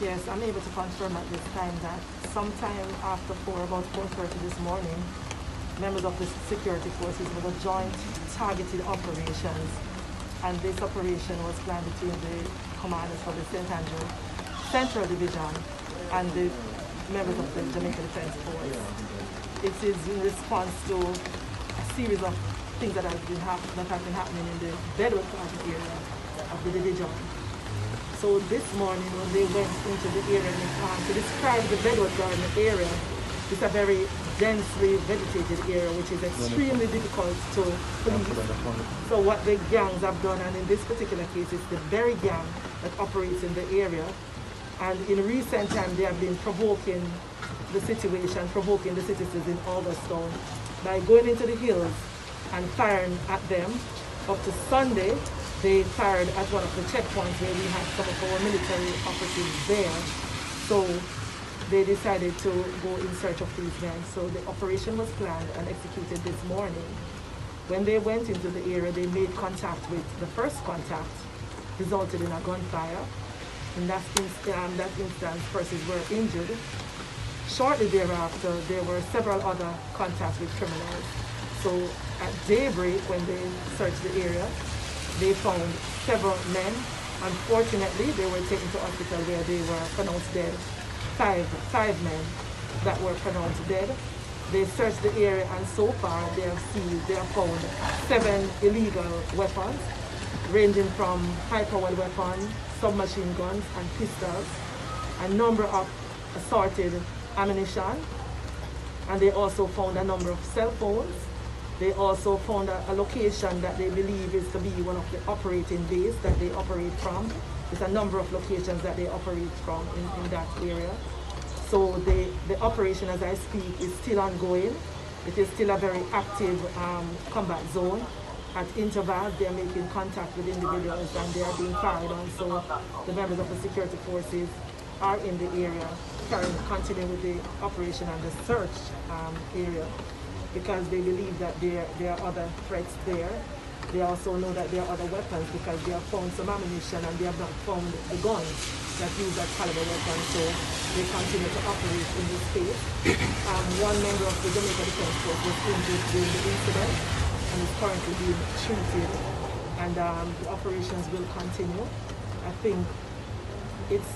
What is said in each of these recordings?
Yes, I'm able to confirm at this time that sometime after about 4:30 this morning, members of the security forces with a joint targeted operations, and this operation was planned between the commanders for the St. Andrew Central Division and the members of the Jamaica Defense Force. It is in response to a series of things that have been happening in the Badboy area of the division. So this morning when they went into the area to describe the Badboy Garden area, it's a very densely vegetated area which is extremely difficult to police. So what the gangs have done, and in this particular case it's the very gang that operates in the area, and in recent time they have been provoking the situation, provoking the citizens in Alderstown by going into the hills and firing at them. Up to Sunday, they fired at one of the checkpoints where we had some of our military operatives there. So they decided to go in search of these men. So the operation was planned and executed this morning. When they went into the area, they made contact with the first contact, resulted in a gunfire. In that instance, persons were injured. Shortly thereafter, there were several other contacts with criminals. So at daybreak, when they searched the area, they found several men. Unfortunately, they were taken to hospital where they were pronounced dead. Five men that were pronounced dead. They searched the area, and so far they have found 7 illegal weapons, ranging from high-powered weapons, submachine guns, and pistols, a number of assorted ammunition, and they also found a number of cell phones. They also found a location that they believe is to be one of the operating bases that they operate from. There's a number of locations that they operate from in that area. So the operation, as I speak, is still ongoing. It is still a very active combat zone. At intervals, they are making contact with individuals and they are being fired on. So the members of the security forces are in the area, continuing with the operation and the search area, because they believe that there are other threats there. They also know that there are other weapons because they have found some ammunition and they have not found the guns that use that caliber weapon. So they continue to operate in this space. One member of the Jamaica Defense Force was injured during the incident and is currently being treated. And the operations will continue. I think it's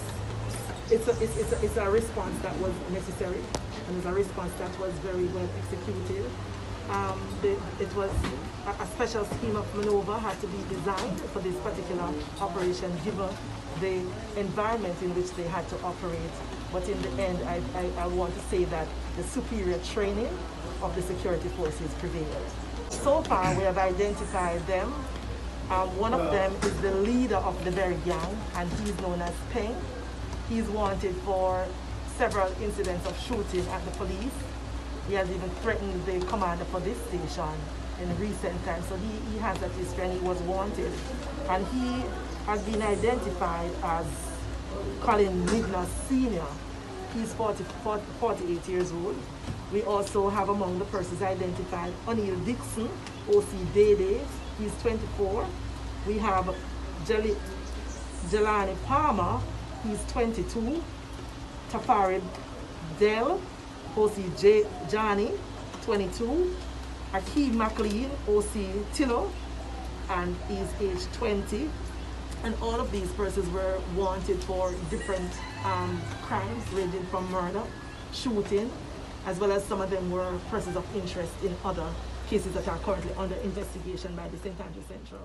a response that was necessary, and it's a response that was very well executed. It was a special scheme of maneuver had to be designed for this particular operation given the environment in which they had to operate. But in the end, I want to say that the superior training of the security forces prevailed. So far, we have identified them. One of them is the leader of the very gang, and he's known as PENG. He's wanted for several incidents of shooting at the police. He has even threatened the commander for this station in recent times. So he has that history and he was wanted. And he has been identified as Colin Mignas Sr. He's 48 years old. We also have among the persons identified O'Neill Dixon, O.C. Dede, he's 24. We have Jelani Palmer, he's 22. Tafari Dell, O.C. Johnny, 22. Akeem McLean, O.C. Tillo, and he's age 20. And all of these persons were wanted for different crimes ranging from murder, shooting, as well as some of them were persons of interest in other cases that are currently under investigation by the St. Andrew Central.